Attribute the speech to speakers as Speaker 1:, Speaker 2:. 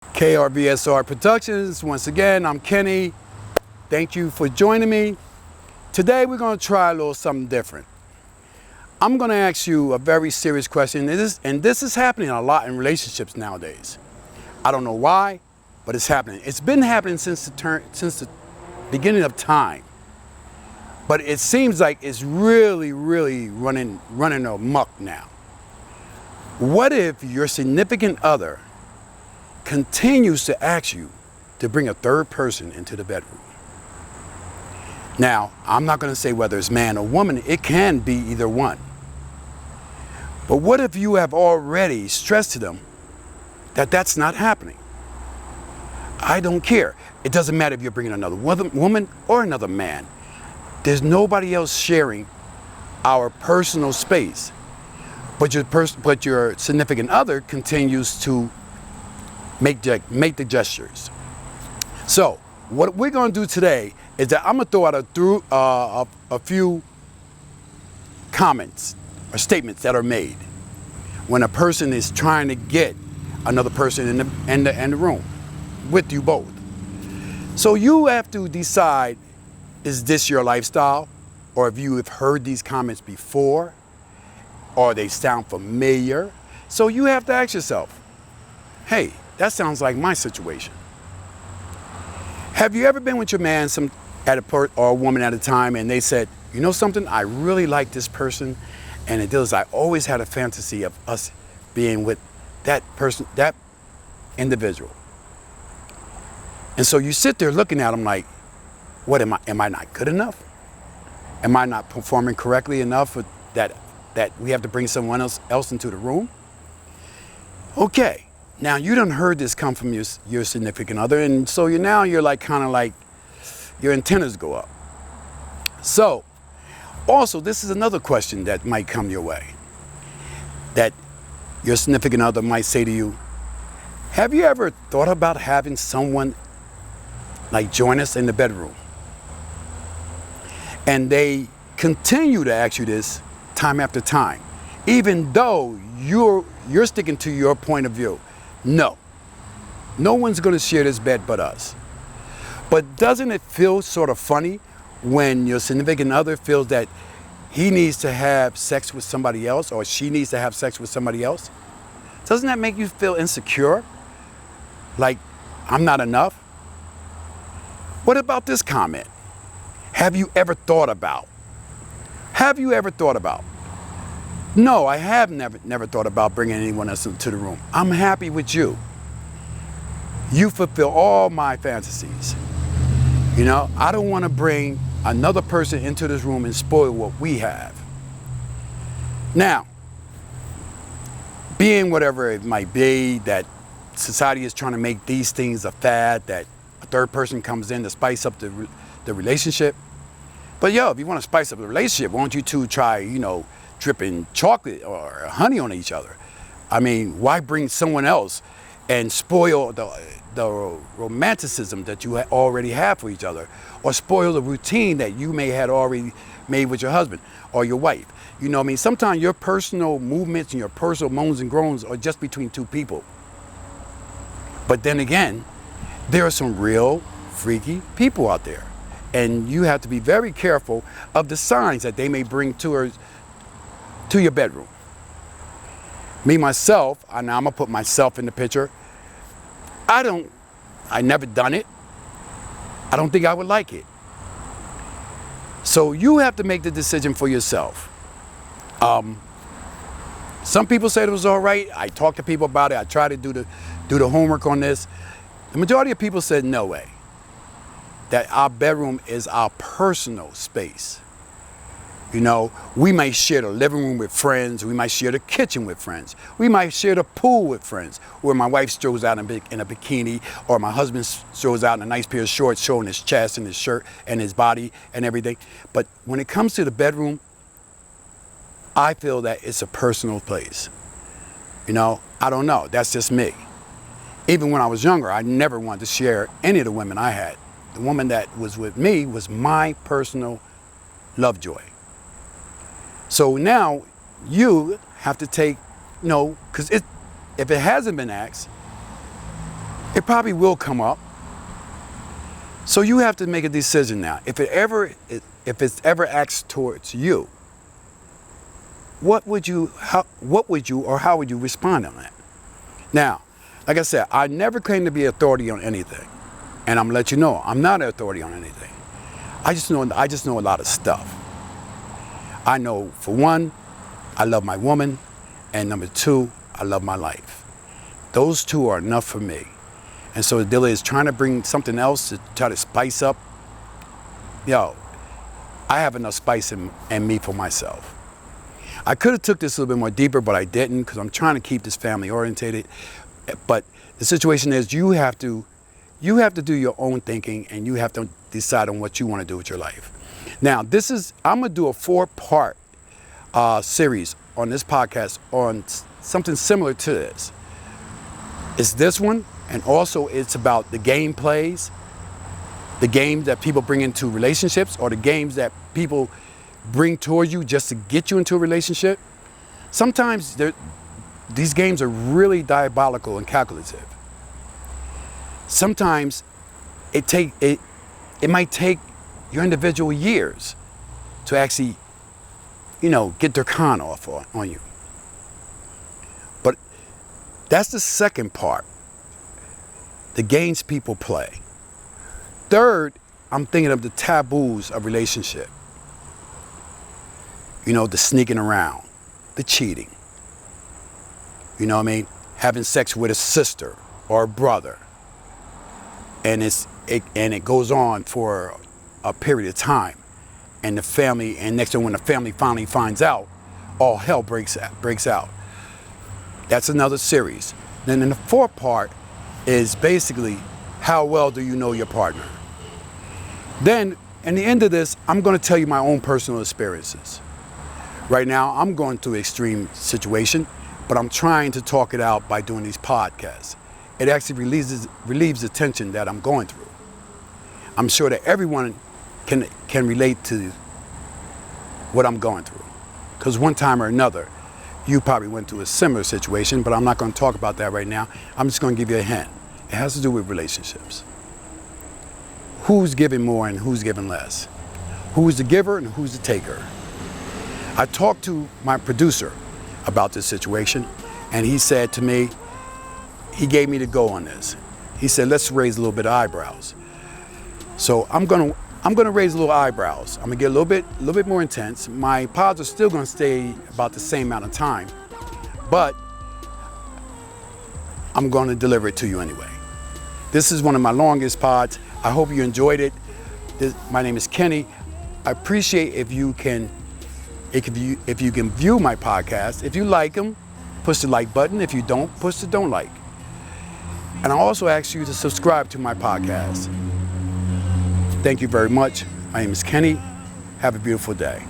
Speaker 1: KRVSR Productions. Once again, I'm Kenny. Thank you for joining me. Today we're going to try a little something different. I'm going to ask you a very serious question, and this is happening a lot in relationships nowadays. I don't know why, but it's happening. It's been happening since the beginning of time. But it seems like it's really running amok now. What if your significant other continues to ask you to bring a third person into the bedroom? Now, I'm not going to say whether it's man or woman. It can be either one. But what if you have already stressed to them that that's not happening? I don't care. It doesn't matter if you're bringing another woman or another man. There's nobody else sharing our personal space. But your significant other continues to make the gestures. So what we're going to do today is that I'm going to throw out a few comments or statements that are made when a person is trying to get another person in the room with you both. So you have to decide, is this your lifestyle? Or if you have heard these comments before, or they sound familiar. So you have to ask yourself, hey, that sounds like my situation. Have you ever been with your man or a woman at a time and they said, you know something, I really like this person, and it does, I always had a fantasy of us being with that person, that individual. And so you sit there looking at them like, what, am I not good enough? Am I not performing correctly enough that we have to bring someone else into the room? Okay, now you done heard this come from your significant other, and so you're like kind of like your antennas go up. So also, this is another question that might come your way, that your significant other might say to you, have you ever thought about having someone like join us in the bedroom? And they continue to ask you this time after time, even though you're sticking to your point of view. No one's going to share this bed but us. But doesn't it feel sort of funny when your significant other feels that he needs to have sex with somebody else, or she needs to have sex with somebody else? Doesn't that make you feel insecure? Like, I'm not enough? What about this comment? Have you ever thought about? Have you ever thought about? No, I have never thought about bringing anyone else into the room. I'm happy with you. You fulfill all my fantasies. You know, I don't want to bring another person into this room and spoil what we have. Now, being whatever it might be, that society is trying to make these things a fad, that a third person comes in to spice up the relationship. But if you want to spice up the relationship, why don't you two try, dripping chocolate or honey on each other? I mean, why bring someone else and spoil the romanticism that you already have for each other, or spoil the routine that you may had already made with your husband or your wife? You know what I mean? Sometimes your personal movements and your personal moans and groans are just between two people. But then again, there are some real freaky people out there. And you have to be very careful of the signs that they may bring to your bedroom. Me, myself, and I'm gonna put myself in the picture. I never done it. I don't think I would like it. So you have to make the decision for yourself. Some people said it was all right. I talked to people about it. I tried to do the homework on this. The majority of people said no way. That our bedroom is our personal space. We might share the living room with friends. We might share the kitchen with friends. We might share the pool with friends, where my wife strolls out in a bikini, or my husband strolls out in a nice pair of shorts showing his chest and his shirt and his body and everything. But when it comes to the bedroom, I feel that it's a personal place. I don't know. That's just me. Even when I was younger, I never wanted to share any of the women I had. The woman that was with me was my personal lovejoy. So now you have to take, because if it hasn't been asked, It probably will come up. So you have to make a decision now. If it's ever asked towards you, how would you respond on that? Now, like I said, I never claim to be authority on anything. And I'm gonna let you know, I'm not an authority on anything. I just know a lot of stuff. I know, for one, I love my woman, and number two, I love my life. Those two are enough for me. And so the deal is trying to bring something else to try to spice up. Yo, I have enough spice in me for myself. I could have took this a little bit more deeper, but I didn't, because I'm trying to keep this family orientated. But the situation is you have to do your own thinking, and you have to decide on what you want to do with your life. Now, I'm going to do a 4-part series on this podcast on something similar to this. It's this one, and also it's about the game plays, the games that people bring into relationships, or the games that people bring towards you just to get you into a relationship. Sometimes these games are really diabolical and calculative. Sometimes it might take your individual years to actually, get their con off on you. But that's the second part, the games people play. Third, I'm thinking of the taboos of relationship. The sneaking around, the cheating. You know what I mean? Having sex with a sister or a brother. And it goes on for a period of time. And the family, and next time when the family finally finds out, all hell breaks out. That's another series. Then in the 4th part is basically, how well do you know your partner? Then, in the end of this, I'm going to tell you my own personal experiences. Right now, I'm going through an extreme situation, but I'm trying to talk it out by doing these podcasts. It actually relieves the tension that I'm going through. I'm sure that everyone can relate to what I'm going through. Because one time or another, you probably went through a similar situation, but I'm not going to talk about that right now. I'm just going to give you a hint. It has to do with relationships. Who's giving more and who's giving less? Who's the giver and who's the taker? I talked to my producer about this situation, and he said to me, he gave me the go on this. He said, let's raise a little bit of eyebrows. So I'm gonna raise a little eyebrows. I'm gonna get a little bit more intense. My pods are still gonna stay about the same amount of time, but I'm gonna deliver it to you anyway. This is one of my longest pods. I hope you enjoyed it. My name is Kenny. I appreciate if you can view my podcast. If you like them, push the like button. If you don't, push the don't like. And I also ask you to subscribe to my podcast. Thank you very much. My name is Kenny. Have a beautiful day.